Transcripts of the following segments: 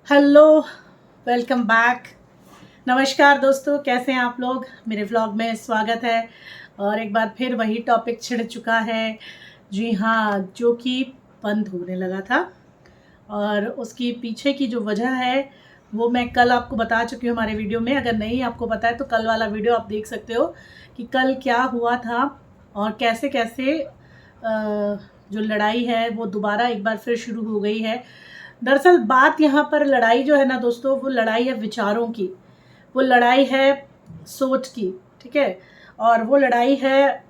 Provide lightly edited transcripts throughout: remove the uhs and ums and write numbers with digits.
Hello, welcome back. नमस्कार दोस्तों, कैसे हैं आप लोग। मेरे व्लॉग में स्वागत है। और एक बार फिर वही टॉपिक छिड़ चुका है। जी हाँ, जो कि बंद होने लगा था और उसकी पीछे की जो वजह है वो मैं कल आपको बता चुकी हूँ हमारे वीडियो में। अगर नहीं आपको पता है तो कल वाला वीडियो आप देख सकते हो कि कल क्या हुआ था और कैसे कैसे जो लड़ाई है वो दोबारा एक बार फिर शुरू हो गई है। दरअसल बात यहाँ पर लड़ाई जो है ना दोस्तों, वो लड़ाई है विचारों की, वो लड़ाई है सोच की, ठीक है। और वो लड़ाई है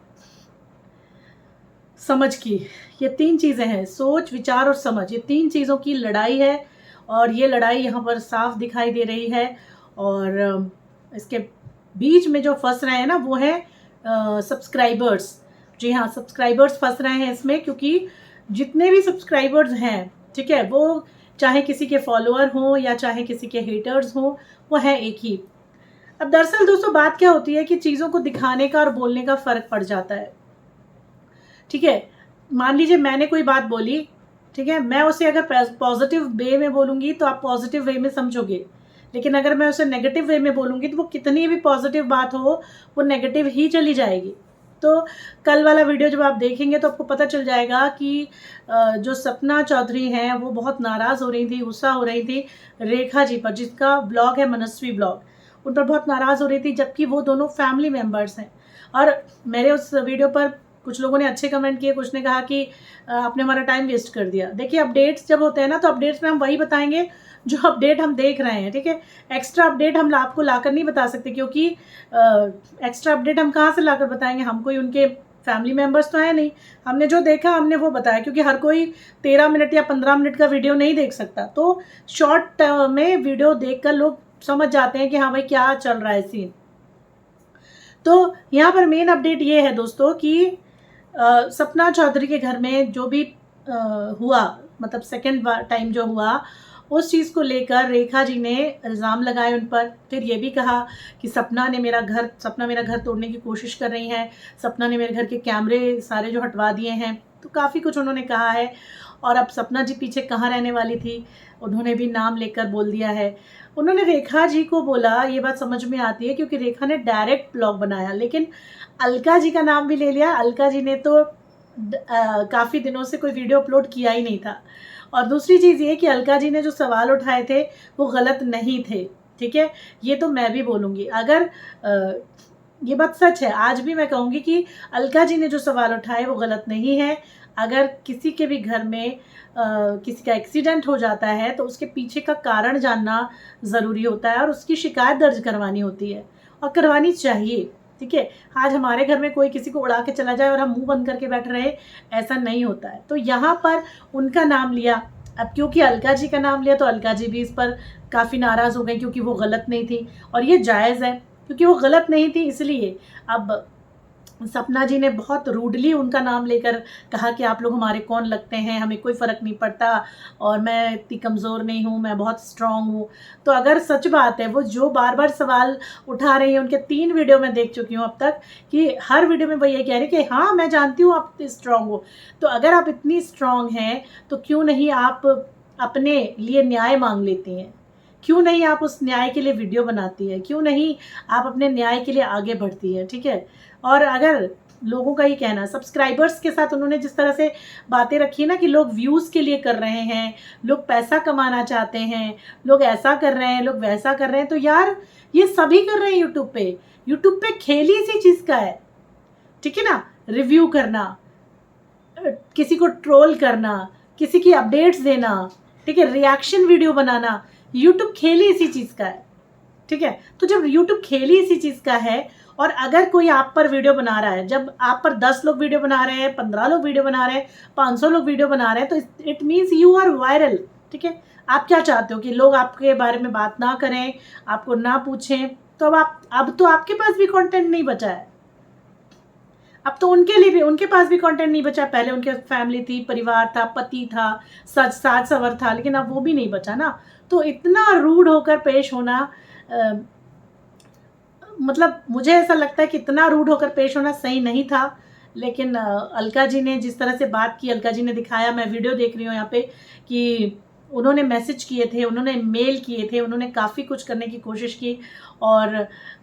समझ की। ये तीन चीज़ें हैं, सोच, विचार और समझ, ये तीन चीज़ों की लड़ाई है। और ये लड़ाई यहाँ पर साफ दिखाई दे रही है। और इसके बीच में जो फंस रहे हैं ना वो है सब्सक्राइबर्स। जी हाँ, सब्सक्राइबर्स फंस रहे हैं इसमें, क्योंकि जितने भी सब्सक्राइबर्स हैं, ठीक है, वो चाहे किसी के फॉलोअर हों या चाहे किसी के हेटर्स हों, वो है एक ही। अब दरअसल दोस्तों बात क्या होती है कि चीज़ों को दिखाने का और बोलने का फ़र्क पड़ जाता है, ठीक है। मान लीजिए मैंने कोई बात बोली, ठीक है, मैं उसे अगर पॉजिटिव वे में बोलूँगी तो आप पॉजिटिव वे में समझोगे, लेकिन अगर मैं उसे नेगेटिव वे में बोलूँगी तो वो कितनी भी पॉजिटिव बात हो वो नेगेटिव ही चली जाएगी। तो कल वाला वीडियो जब आप देखेंगे तो आपको पता चल जाएगा कि जो सपना चौधरी हैं वो बहुत नाराज़ हो रही थी, गुस्सा हो रही थी रेखा जी पर, जिसका ब्लॉग है मनस्वी ब्लॉग, उन पर बहुत नाराज़ हो रही थी, जबकि वो दोनों फैमिली मेम्बर्स हैं। और मेरे उस वीडियो पर कुछ लोगों ने अच्छे कमेंट किए, कुछ ने कहा कि आपने हमारा टाइम वेस्ट कर दिया। देखिए, अपडेट्स जब होते हैं ना तो अपडेट्स में हम वही बताएंगे जो अपडेट हम देख रहे हैं, ठीक है। एक्स्ट्रा अपडेट हम आपको लाकर नहीं बता सकते, क्योंकि एक्स्ट्रा अपडेट हम कहाँ से लाकर बताएंगे, हम कोई उनके फैमिली मेम्बर्स तो है नहीं। हमने जो देखा हमने वो बताया, क्योंकि हर कोई 13 मिनट या 15 मिनट का वीडियो नहीं देख सकता। तो शॉर्ट में वीडियो देखकर लोग समझ जाते हैं कि हाँ भाई क्या चल रहा है सीन। तो यहाँ पर मेन अपडेट ये है दोस्तों कि सपना चौधरी के घर में जो भी हुआ, मतलब सेकंड टाइम जो हुआ, उस चीज़ को लेकर रेखा जी ने इल्ज़ाम लगाए उन पर। फिर ये भी कहा कि सपना मेरा घर तोड़ने की कोशिश कर रही हैं, सपना ने मेरे घर के कैमरे सारे जो हटवा दिए हैं। तो काफ़ी कुछ उन्होंने कहा है। और अब सपना जी पीछे कहाँ रहने वाली थी, उन्होंने भी नाम लेकर बोल दिया है। उन्होंने रेखा जी को बोला, ये बात समझ में आती है क्योंकि रेखा ने डायरेक्ट ब्लॉग बनाया, लेकिन अलका जी का नाम भी ले लिया। अलका जी ने तो काफ़ी दिनों से कोई वीडियो अपलोड किया ही नहीं था। और दूसरी चीज़ ये कि अलका जी ने जो सवाल उठाए थे वो गलत नहीं थे, ठीक है। ये तो मैं भी बोलूँगी, अगर ये बात सच है, आज भी मैं कहूँगी कि अलका जी ने जो सवाल उठाए वो गलत नहीं है। अगर किसी के भी घर में किसी का एक्सीडेंट हो जाता है तो उसके पीछे का कारण जानना ज़रूरी होता है और उसकी शिकायत दर्ज करवानी होती है, और करवानी चाहिए, ठीक है। आज हमारे घर में कोई किसी को उड़ा के चला जाए और हम मुंह बंद करके बैठ रहे, ऐसा नहीं होता है। तो यहाँ पर उनका नाम लिया, अब क्योंकि अलका जी का नाम लिया तो अलका जी भी इस पर काफ़ी नाराज़ हो गई, क्योंकि वो गलत नहीं थी। और ये जायज़ है, क्योंकि वो गलत नहीं थी इसलिए। अब सपना जी ने बहुत रूडली उनका नाम लेकर कहा कि आप लोग हमारे कौन लगते हैं, हमें कोई फ़र्क नहीं पड़ता और मैं इतनी कमज़ोर नहीं हूँ, मैं बहुत स्ट्रॉन्ग हूँ। तो अगर सच बात है, वो जो बार बार सवाल उठा रही हैं, उनके 3 वीडियो मैं देख चुकी हूँ अब तक, कि हर वीडियो में वो ये कह रही कि हाँ मैं जानती हूँ आप स्ट्रॉन्ग हो। तो अगर आप इतनी स्ट्रॉन्ग हैं तो क्यों नहीं आप अपने लिए न्याय मांग लेती हैं, क्यों नहीं आप उस न्याय के लिए वीडियो बनाती है, क्यों नहीं आप अपने न्याय के लिए आगे बढ़ती है, ठीक है। और अगर लोगों का ये कहना, सब्सक्राइबर्स के साथ उन्होंने जिस तरह से बातें रखी ना कि लोग व्यूज़ के लिए कर रहे हैं, लोग पैसा कमाना चाहते हैं, लोग ऐसा कर रहे हैं, लोग वैसा कर रहे हैं, तो यार ये सभी कर रहे हैं यूट्यूब पे। यूट्यूब पे खेल ही इसी चीज़ का है, ठीक है ना। रिव्यू करना, किसी को ट्रोल करना, किसी की अपडेट्स देना, ठीक है, रिएक्शन वीडियो बनाना, यूट्यूब खेल ही इसी चीज़ का है, ठीक है। तो जब यूट्यूब खेल ही इसी चीज़ का है और अगर कोई आप पर वीडियो बना रहा है, जब आप पर 10 लोग वीडियो बना रहे हैं, 15 लोग वीडियो बना रहे हैं, 500 लोग वीडियो बना रहे हैं, तो it means you are viral, ठीक है। आप क्या चाहते हो कि लोग आपके बारे में बात ना करें, आपको ना पूछें। तो अब तो आपके पास भी कंटेंट नहीं बचा है, अब तो उनके लिए भी, उनके पास भी कंटेंट नहीं बचा। पहले उनके फैमिली थी, परिवार था, पति था, सास सवर था, लेकिन अब वो भी नहीं बचा ना। तो इतना रूड होकर पेश होना, मतलब मुझे ऐसा लगता है कि इतना रूड होकर पेश होना सही नहीं था। लेकिन अलका जी ने जिस तरह से बात की, अलका जी ने दिखाया, मैं वीडियो देख रही हूँ यहाँ पे कि उन्होंने मैसेज किए थे, उन्होंने मेल किए थे, उन्होंने काफ़ी कुछ करने की कोशिश की। और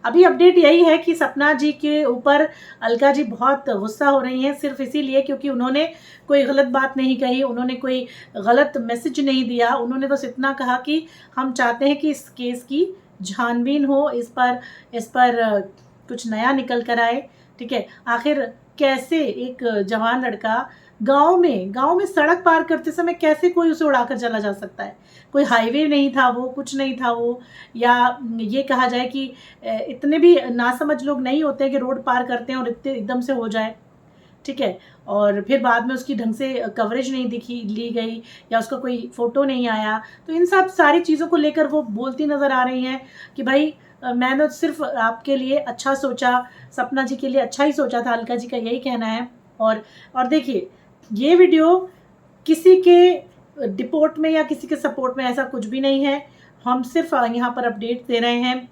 अभी अपडेट यही है कि सपना जी के ऊपर अलका जी बहुत गुस्सा हो रही हैं, सिर्फ इसीलिए क्योंकि उन्होंने कोई गलत बात नहीं कही, उन्होंने कोई गलत मैसेज नहीं दिया। उन्होंने बस इतना कहा कि हम चाहते हैं कि इस केस की छानबीन हो, इस पर कुछ नया निकल कर आए। ठीक है, आखिर कैसे एक जवान लड़का गाँव में सड़क पार करते समय कैसे कोई उसे उड़ाकर चला जा सकता है? कोई हाईवे नहीं था वो, कुछ नहीं था वो, या ये कहा जाए कि इतने भी नासमझ लोग नहीं होते कि रोड पार करते हैं और इतने एकदम से हो जाए। ठीक है, और फिर बाद में उसकी ढंग से कवरेज नहीं ली गई, या उसका कोई फ़ोटो नहीं आया। तो इन सब सारी चीज़ों को लेकर वो बोलती नज़र आ रही हैं कि भाई मैंने सिर्फ आपके लिए अच्छा सोचा, सपना जी के लिए अच्छा ही सोचा था, अलका जी का यही कहना है। और देखिए, ये वीडियो किसी के डिपोर्ट में या किसी के सपोर्ट में ऐसा कुछ भी नहीं है। हम सिर्फ यहाँ पर अपडेट दे रहे हैं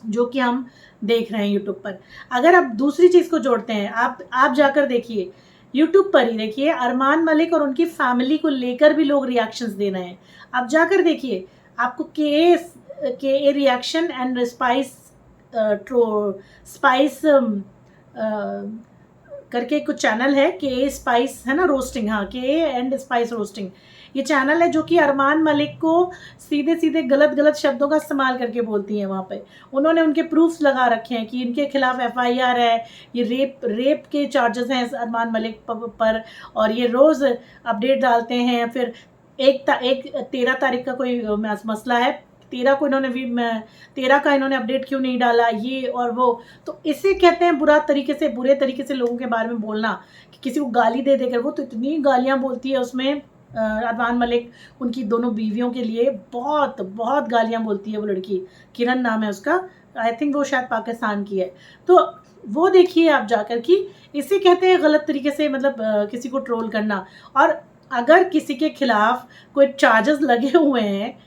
जो कि हम देख रहे हैं यूट्यूब पर। अगर आप दूसरी चीज़ को जोड़ते हैं, आप जाकर देखिए, यूट्यूब पर ही देखिए, अरमान मलिक और उनकी फैमिली को लेकर भी लोग रिएक्शंस दे रहे हैं। आप जाकर देखिए, आपको के ए रिएक्शन एंड स्पाइस करके कुछ चैनल है, के ए स्पाइस है ना, रोस्टिंग, हाँ, के ए एंड स्पाइस रोस्टिंग, ये चैनल है जो कि अरमान मलिक को सीधे सीधे गलत शब्दों का इस्तेमाल करके बोलती हैं। वहाँ पे उन्होंने उनके प्रूफ्स लगा रखे हैं कि इनके खिलाफ एफआईआर है, ये रेप के चार्जेस हैं अरमान मलिक पर, और ये रोज़ अपडेट डालते हैं। फिर 13 तारीख का कोई मसला है, 13 को इन्होंने 13 का इन्होंने अपडेट क्यों नहीं डाला, ये और वो। तो इसे कहते हैं बुरे तरीके से लोगों के बारे में बोलना, कि किसी को गाली दे देकर। वो तो इतनी गालियाँ बोलती है उसमें, अरमान मलिक उनकी दोनों बीवियों के लिए बहुत बहुत गालियाँ बोलती है वो लड़की, किरण नाम है उसका, आई थिंक वो शायद पाकिस्तान की है। तो वो देखिए आप जाकर कि इसे कहते हैं गलत तरीके से, मतलब किसी को ट्रोल करना। और अगर किसी के खिलाफ कोई चार्जेस लगे हुए हैं,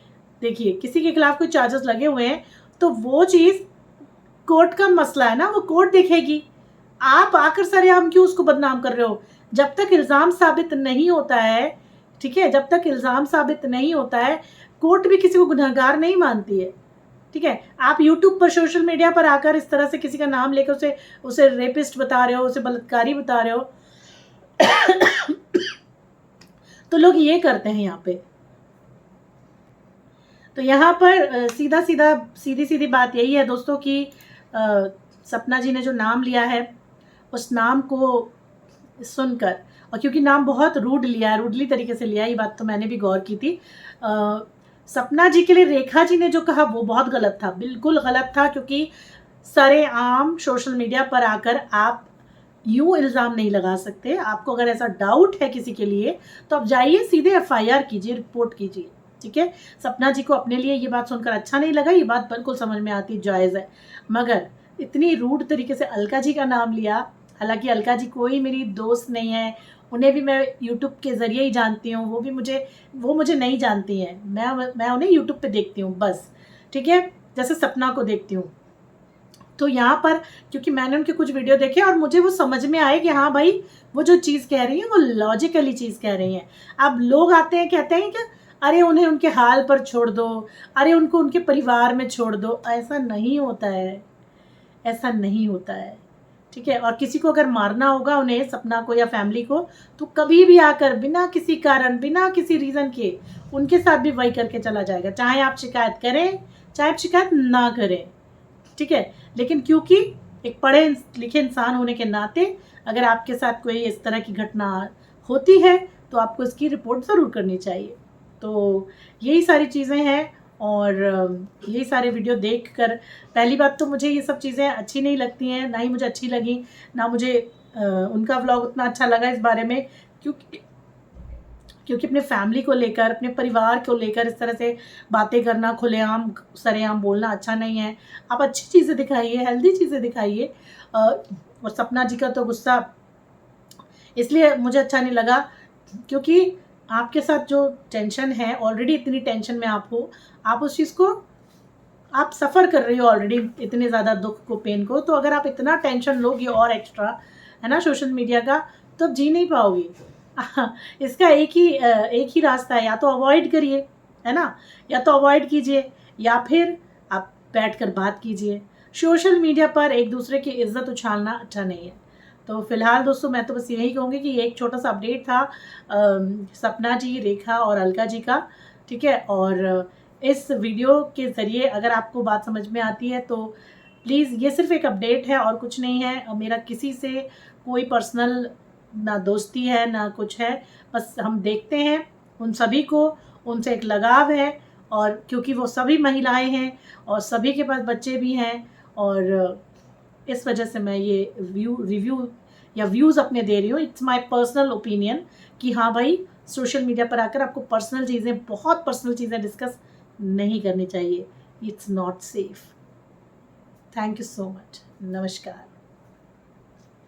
देखिए किसी के खिलाफ कोई चार्जेस लगे हुए हैं, तो वो चीज़ कोर्ट का मसला है ना, वो कोर्ट देखेगी। आप आकर सरेआम क्यों उसको बदनाम कर रहे हो? जब तक इल्ज़ाम साबित नहीं होता है, ठीक है, जब तक इल्ज़ाम साबित नहीं होता है, कोर्ट भी किसी को गुनहगार नहीं मानती है। ठीक है, आप यूट्यूब पर, सोशल मीडिया पर आकर इस तरह से किसी का नाम लेकर उसे रेपिस्ट बता रहे हो, उसे बलात्कारी बता रहे हो तो लोग ये करते हैं यहाँ पे। तो यहाँ पर सीधी सीधी बात यही है दोस्तों कि सपना जी ने जो नाम लिया है, उस नाम को सुनकर, और क्योंकि नाम बहुत रूडली तरीके से लिया, ये बात तो मैंने भी गौर की थी। सपना जी के लिए रेखा जी ने जो कहा वो बहुत गलत था, बिल्कुल गलत था, क्योंकि सरेआम सोशल मीडिया पर आकर आप यूँ इल्ज़ाम नहीं लगा सकते। आपको अगर ऐसा डाउट है किसी के लिए, तो आप जाइए सीधे एफआईआर कीजिए, रिपोर्ट कीजिए। ठीक है, सपना जी को अपने लिए ये बात सुनकर अच्छा नहीं लगा, ये बात बिल्कुल समझ में आती, जायज़ है। मगर इतनी रूड तरीके से अलका जी का नाम लिया, हालांकि अलका जी कोई मेरी दोस्त नहीं है, उन्हें भी मैं यूट्यूब के ज़रिए ही जानती हूँ, वो मुझे नहीं जानती हैं, मैं उन्हें यूट्यूब पे देखती हूँ बस। ठीक है, जैसे सपना को देखती हूँ। तो यहाँ पर क्योंकि मैंने उनके कुछ वीडियो देखे और मुझे वो समझ में आए कि हाँ भाई, वो जो चीज़ कह रही हैं वो लॉजिकली चीज़ कह रही हैं। अब लोग आते हैं, कहते हैं कि अरे उन्हें उनके हाल पर छोड़ दो, अरे उनको उनके परिवार में छोड़ दो। ऐसा नहीं होता है, ऐसा नहीं होता है। ठीक है, और किसी को अगर मारना होगा, उन्हें, सपना को या फैमिली को, तो कभी भी आकर बिना किसी कारण, बिना किसी रीज़न के उनके साथ भी वही करके चला जाएगा, चाहे आप शिकायत करें, चाहे आप शिकायत ना करें। ठीक है, लेकिन क्योंकि एक पढ़े लिखे इंसान होने के नाते अगर आपके साथ कोई इस तरह की घटना होती है तो आपको इसकी रिपोर्ट ज़रूर करनी चाहिए। तो यही सारी चीज़ें हैं, और यही सारे वीडियो देखकर, पहली बात तो मुझे ये सब चीज़ें अच्छी नहीं लगती हैं, ना ही मुझे अच्छी लगी, ना मुझे उनका व्लॉग उतना अच्छा लगा इस बारे में, क्योंकि अपने फैमिली को लेकर, अपने परिवार को लेकर इस तरह से बातें करना, खुलेआम सरेआम बोलना अच्छा नहीं है। आप अच्छी चीज़ें दिखाइए, हेल्दी चीज़ें दिखाइए। और सपना जी का तो गुस्सा इसलिए मुझे अच्छा नहीं लगा क्योंकि आपके साथ जो टेंशन है, ऑलरेडी इतनी टेंशन में आप हो, आप उस चीज़ को, आप सफ़र कर रही हो ऑलरेडी इतने ज़्यादा दुख को, पेन को, तो अगर आप इतना टेंशन लोगी और एक्स्ट्रा, है ना, सोशल मीडिया का, तो आप जी नहीं पाओगी। इसका एक ही रास्ता है, या तो अवॉइड करिए, है ना, या तो अवॉइड कीजिए या फिर आप बैठकर बात कीजिए। सोशल मीडिया पर एक दूसरे की इज्जत उछालना अच्छा नहीं है। तो फिलहाल दोस्तों मैं तो बस यही कहूँगी कि एक छोटा सा अपडेट था सपना जी, रेखा और अलका जी का, ठीक है। और इस वीडियो के ज़रिए अगर आपको बात समझ में आती है तो प्लीज़, ये सिर्फ एक अपडेट है और कुछ नहीं है। मेरा किसी से कोई पर्सनल ना दोस्ती है ना कुछ है, बस हम देखते हैं उन सभी को, उनसे एक लगाव है, और क्योंकि वो सभी महिलाएं हैं और सभी के पास बच्चे भी हैं, और इस वजह से मैं ये रिव्यू या व्यूज़ अपने दे रही हूँ। इट्स माय पर्सनल ओपिनियन कि हाँ भाई, सोशल मीडिया पर आकर आपको पर्सनल चीज़ें, बहुत पर्सनल चीज़ें डिस्कस नहीं करनी चाहिए। It's not safe. Thank you so much. नमस्कार।